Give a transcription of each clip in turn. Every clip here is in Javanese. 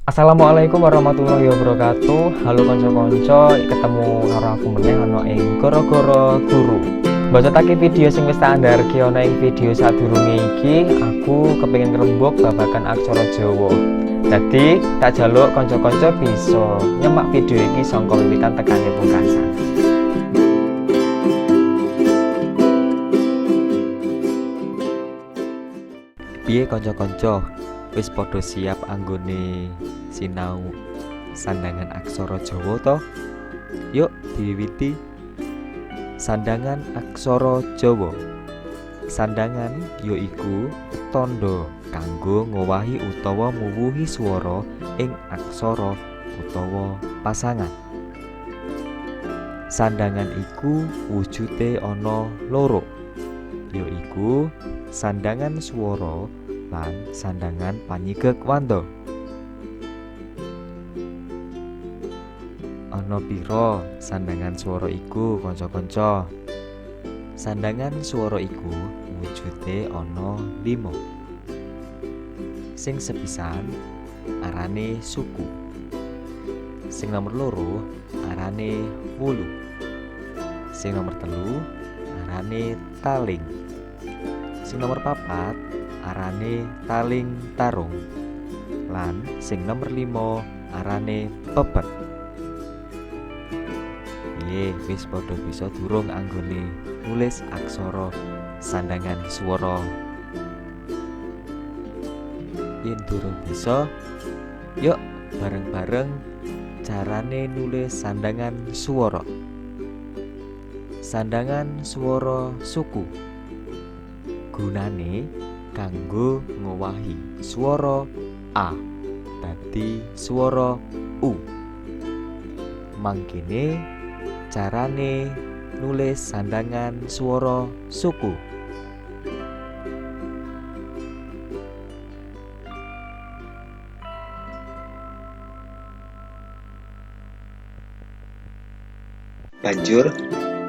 Assalamualaikum warahmatullahi wabarakatuh. Halo konco-konco, ketemu karo aku meneh ana ing Goro-goro Guru. Mbocotake video sing wis tak andharke ana ing video sadurunge iki, aku kepengin ngrembug babagan aksara Jawa. Dadi, tak jaluk konco-konco bisa nyemak video iki saka wiwitan tekane pungkasan. Piye konco-konco? Wis padha siap anggone sinau sandangan aksara Jawa to? Yuk diwiwiti. Sandangan aksara Jawa. Sandangan yaiku tandha kanggo ngowahi utawa muwuhi swara ing aksara utawa pasangan. Sandangan iku wujude ana loro, yaiku sandangan swara lan sandangan panyigek wanda. Ana pira sandangan swara iku kanca-kanca? Sandangan swara iku wujude ana 5. Sing sepisan arane suku. Sing nomor 2 arane wulu. Sing nomor 3 arane taling. Sing nomor 4 arane taling tarung. Lan sing nomor 5 arane pepet. Wis padha bisa durung anggone nulis aksara sandangan swara? Yen durung bisa, yuk bareng-bareng carane nulis sandangan swara. Sandangan swara suku. Gunane kanggo ngowahi swara A dadi swara U. Mangkene carane nulis sandangan swara suku. Banjur,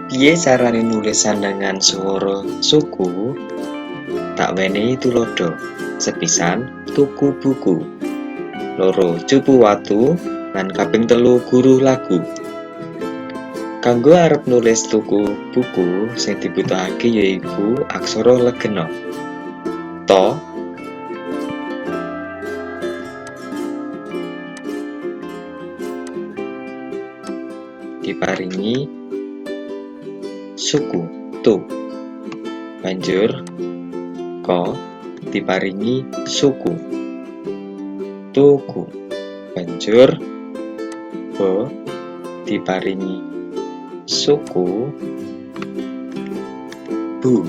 piye carane nulis sandangan swara suku? Tak wenehi tulodo. Sepisan tuku buku. 2 cupu watu lan kaping 3 guru lagu. Kanggo arep nulis tuku buku sing dibutuhake yaiku aksara legena. To, diparingi suku tu. Banjur ko diparingi suku tuku. Banjur bo diparingi suku bu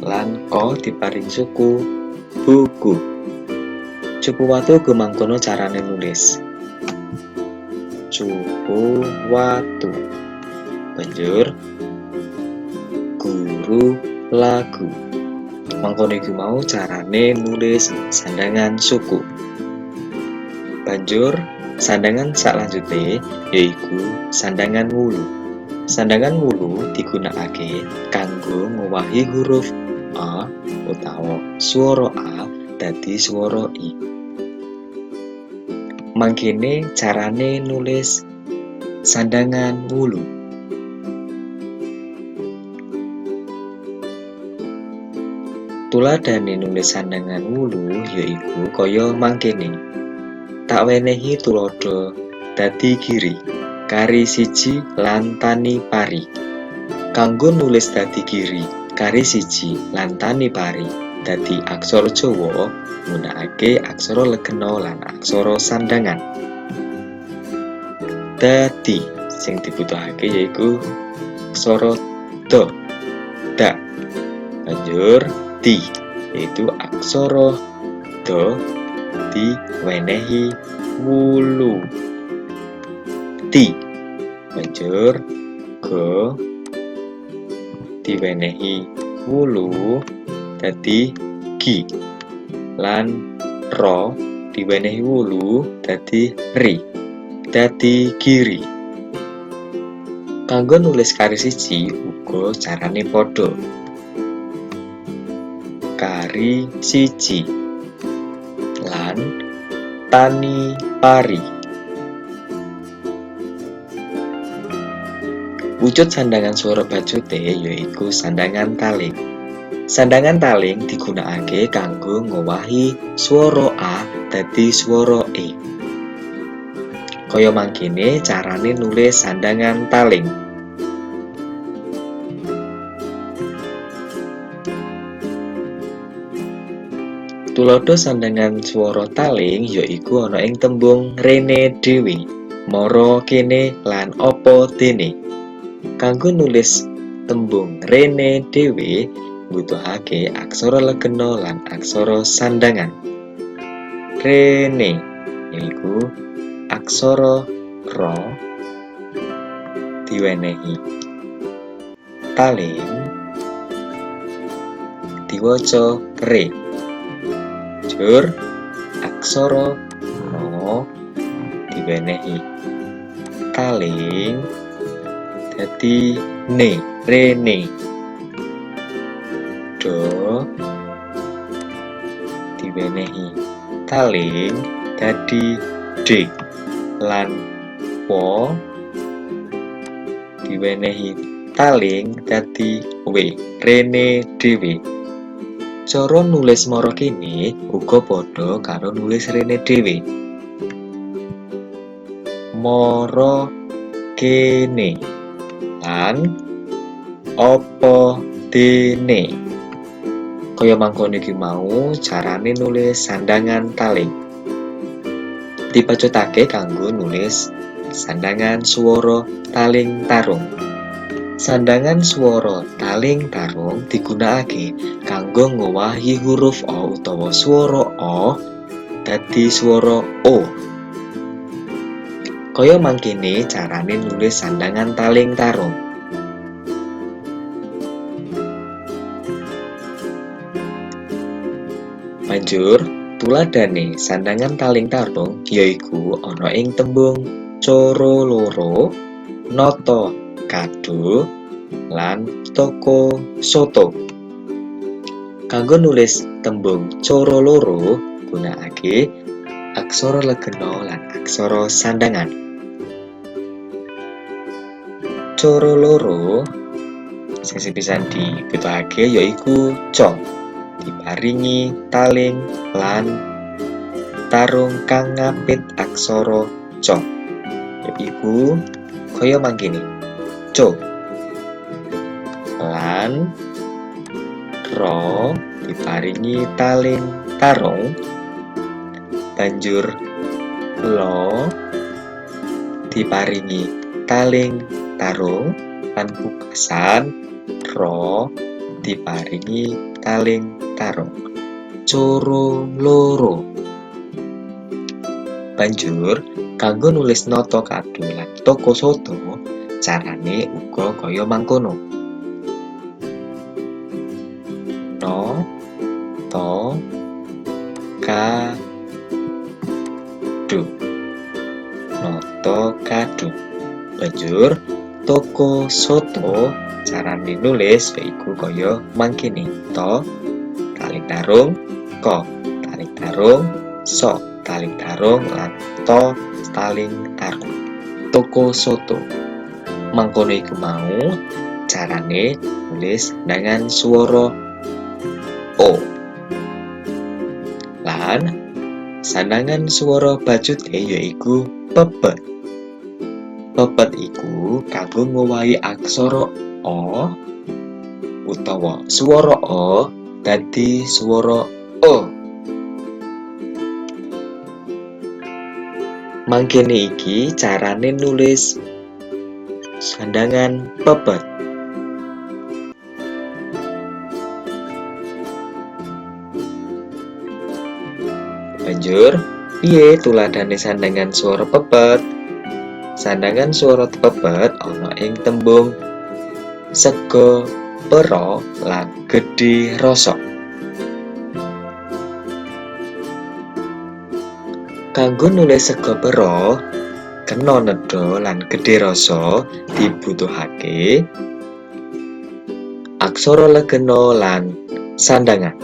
lan ko diparing suku buku. Cupu watu gumangkono carane nulis. Cupu watu. Banjur guru lagu. Mangkono iku mau carane nulis sandangan suku. Banjur sandangan salanjute yaiku sandangan wulu. Sandangan wulu digunakake kanggo ngowahi huruf A utawa swara A dadi swara I. Mangkene carane nulis sandangan wulu. Tuladhane nulis sandangan wulu yaiku kaya mangkene. Tak wenehi tulodo dadi giri. Kari siji lan tani pari. Kanggo nulis dadi giri, kari siji lan tani pari dadi aksara Jawa nggunakake aksara legena lan aksara sandangan. Dadi sing dibutuhake yaiku aksara da. Da. Banjur di yaitu aksara da diwenehi wulu. Ti. Banjur go diwenehi wulu dadi gi. Lan ro diwenehi wulu dadi ri. Dadi giri. Kanggo nulis kari siji uga carane padha. Kari siji lan Lantani Pari. Wujud sandangan swara bacute yaiku sandangan taling. Sandangan taling digunakake kanggo ngowahi swara A dadi swara E. Kaya mangkene carane nulis sandangan taling. Tuladha sandangan swara taling yaiku ana ing tembung rene dhewe, mara kene lan apa dene. Kanggo nulis tembung rene dhewe mbutuhake aksara legena lan aksara sandangan. Rene yaiku aksara ra diwenehi taling diwaca re. Jur aksara ra diwenehi taling dadi ne, rene. Do diwenehi taling dadi d, lan wo diwenehi taling dadi w, rene dhewe. Cara nulis mara kene uga padha karo nulis rene dhewe. Mara kene lan apa dene. Kaya mangkono iki mau carane nulis sandangan taling. Dipacutake kanggo nulis sandangan swara taling tarung. Sandangan swara taling tarung digunakake kanggo ngowahi huruf O utawa swara O dadi swara O. Kaya mangkene carane nulis sandangan taling tarung. Banjur tuladhane sandangan taling tarung yaiku ana ing tembung coro loro, nata kado, lan toko soto. Kanggo nulis tembung coro loro gunakake aksara legena lan aksara sandangan. Coro loro sing sepisan dibutuhake yaiku co, diparingi taling lan tarung kang ngapit aksara co, yaiku kaya mangkene co lan ro diparingi taling tarung, banjur lo diparingi taling tarung lan pungkasan ro diparingi taling tarung. Coro loro. Banjur kanggo nulis nata kado lan toko soto carane uga kaya mangkono. No to ka do. Noto kado. Banjur toko soto carane nulis yaiku kaya mangkene. To taling tarung, ko taling tarung, so taling tarung lan to taling tarung. Toko soto. Mangkono iku mau carane nulis dengan swara O. Lan sandangan swara bacute yaiku pepet. Pepet iku kanggo ngowahi aksara O utawa swara O dadi swara O. Mangkene iki carane nulis sandangan pepet. Banjur piye tuladhane sandangan swara pepet? Sandangan swara pepet ana ing tembung sega pero lan gedhe rasa. Kanggo nulis sega pero, kena nedha lan gedhe rasa dibutuhake aksara legena lan sandangan.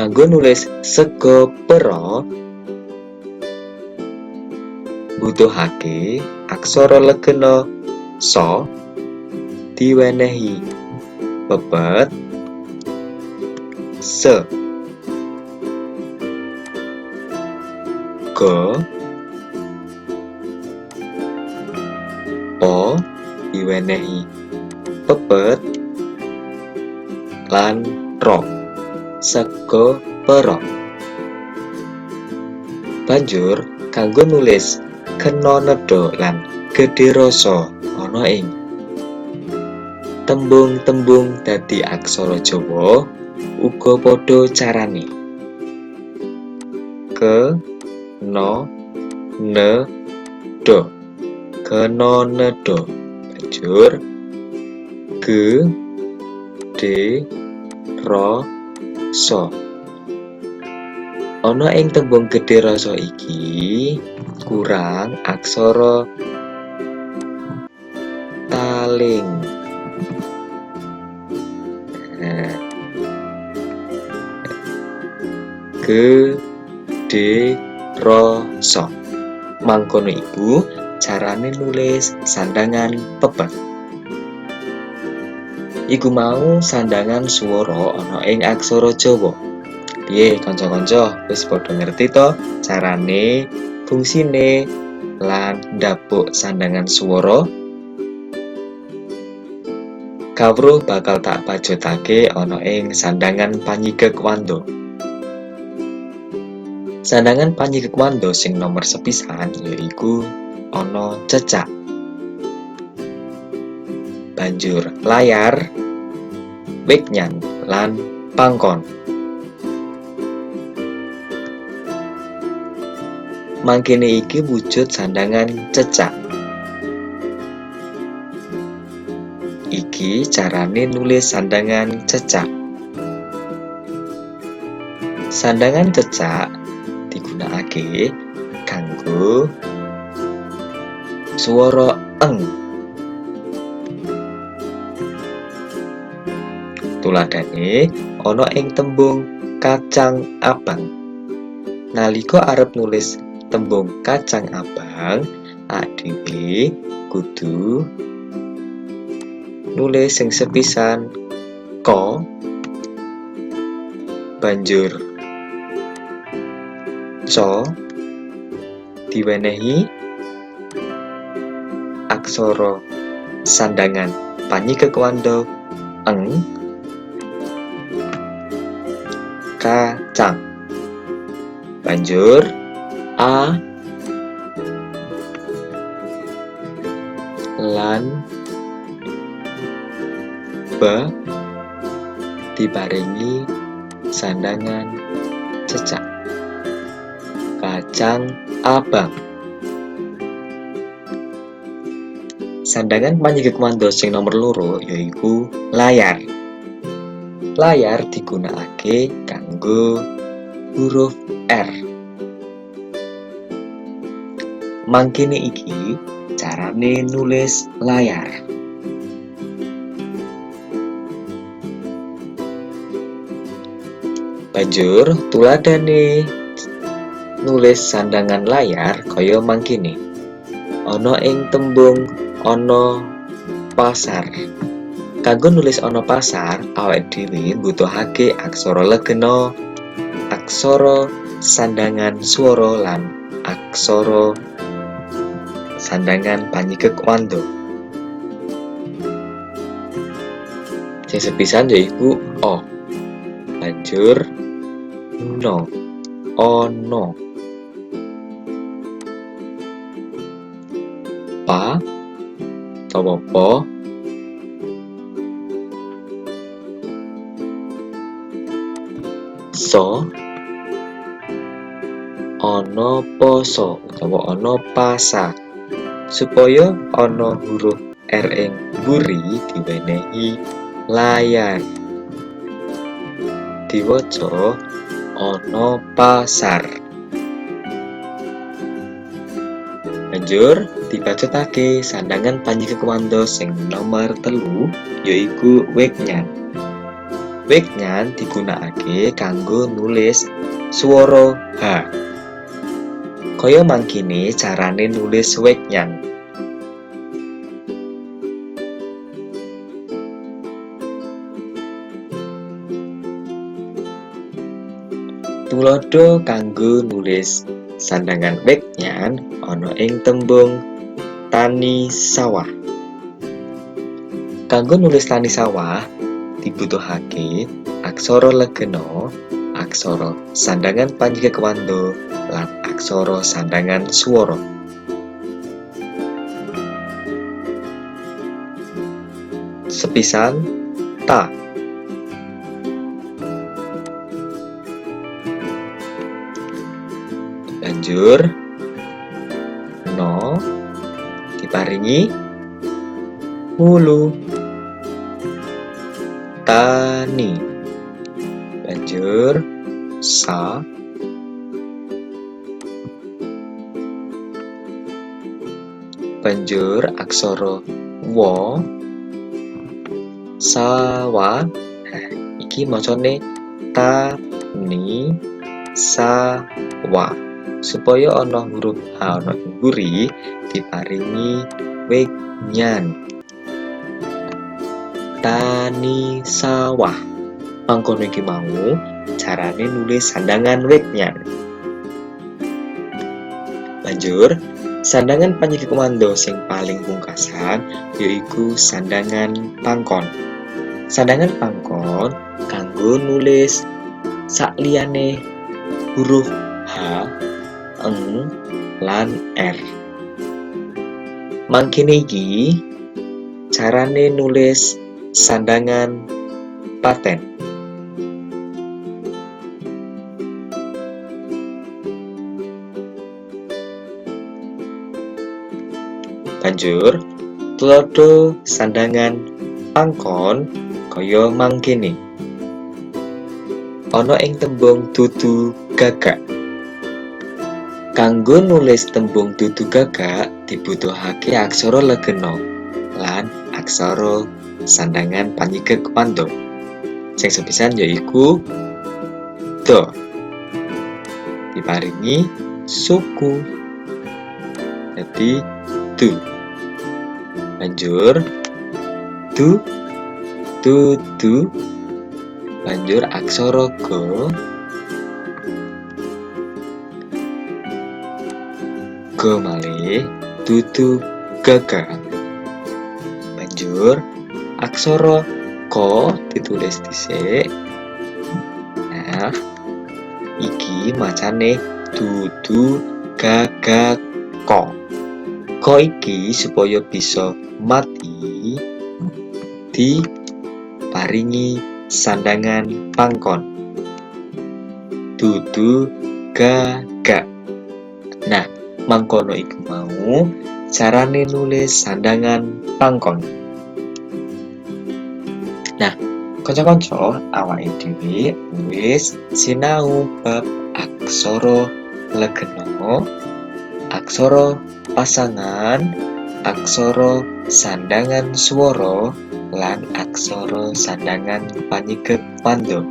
Kanggo nulis sega pero butuhake aksara legena sa diwenehi pepet se go po diwenehi pepet lan ro sega pero. Banjur kanggo nulis kena nedha lan gedhe rasa ana ing tembung-tembung dadi aksara Jawa uga padha carane. Ke no ne do kena nedha. Banjur ge de ro so. Ana ing tembung gedhe rasa iki kurang aksara taling. Gedhe rasa. Mangkono iku carane nulis sandangan pepet. Iku mau sandangan swara ana ing aksara Jawa. Piye kanca-kanca, wis padha ngerti to carane, fungsine lan ndapuk sandangan swara? Kawruh bakal tak pajutake ana ing sandangan panyigek wanda. Sandangan panyigek wanda sing nomor sepisan yaiku ana cecak. Banjur layar, wignan lan pangkon. Mangkene iki wujud sandangan cecak. Iki carane nulis sandangan cecak. Sandangan cecak digunakake kanggo swara eng. Tuladhane ana ing tembung kacang abang. Nalika arep nulis tembung kacang abang, dhewe kudu nulis sing sepisan ko, banjur co diwenehi aksara sandangan panyigek wanda eng kacang. Banjur a lan b diparingi sandangan cecak kacang abang. Sandangan panyigek wanda sing nomor loro yaiku layar. Layar digunakake kanggo huruf R. Mangkene iki carane nulis layar. Banjur tuladhane nulis sandangan layar kaya mangkene. Ana ing tembung ana pasar. Kanggo nulis ana pasar, awake dhewe mbutuhake aksara legena, aksara sandangan swara lan aksara sandangan panyigek wanda. Sing sepisan yaiku o. Banjur no, ono. Pa utawa po. So ana poso utawa ana pasar. Supaya ana huruf R ing mburi diwenehi layar. Diwaca ana pasar. Banjur dipacutake sandangan panyigek wanda sing nomor 3 yaiku wignan. Wignan digunakake kanggo nulis swara H. Kaya mangkene carane nulis wignan. Tuladha kanggo nulis sandhangan wignan ana ing tembung tani sawah. Kanggo nulis tani sawah dibutuhake aksara legena, aksara sandhangan panjikewanda lan aksara sandhangan swara. Sepisan ta. Banjur no diparingi hulu. Tani. Banjur sa. Banjur aksara wa. Sawa. Iki macane tani sawa. Supaya ana huruf H ana ing mburi diparingi wignan. Tani sawah. Mangkono iki mau carane nulis sandhangan wignan. Banjur sandhangan panjikewanda sing paling pungkasan yaiku sandhangan pangkon. Sandhangan pangkon kanggo nulis sakliyane huruf H, eng, lan R. Mangkene iki carane nulis sandhangan paten. Banjur tuladha sandhangan pangkon kaya mangkene. Ana ing tembung dudu gagak. Kanggo nulis tembung dudu gagak dibutuhake aksara legena lan aksara sandhangan panjikewanda. Sing sepisan yaiku do. Diparingi suku. Dadi du. Banjur du. Banjur aksara ga. Ga malih dudu gagak. Banjur aksara ko ditulis dhisik. Nah, iki macane dudu gagak ko. Ko iki supaya bisa mati diparingi sandhangan pangkon. Dudu gagak. Nah, mangkono iku mau carane nulis sandhangan pangkon. Nah, kanca-kanca, awake dhewe wis sinau bab aksara legena, aksara pasangan, aksara sandhangan swara, lan aksara sandhangan panjikewanda.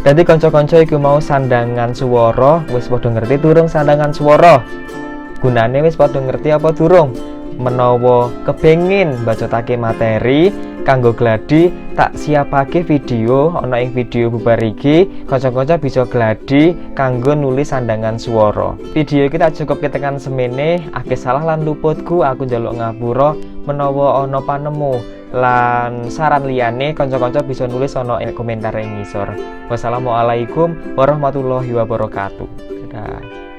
Dadi kanca-kanca iku mau sandhangan swara wis padha ngerti durung sandhangan swara? Gunane wis padha ngerti apa durung? Menawa kepengin bacotake materi kanggo gladi tak siapake video. Ana ing video bubar iki kanca-kanca bisa gladi kanggo nulis sandhangan swara. Video iki tak cukup ketekan semene. Akeh salah lan luputku aku njaluk ngapura. Menawa ana panemu lan saran liyane kanca-kanca bisa nulis ana ing komentar ing ngisor. Wassalamualaikum warahmatullahi wabarakatuh. Dadah.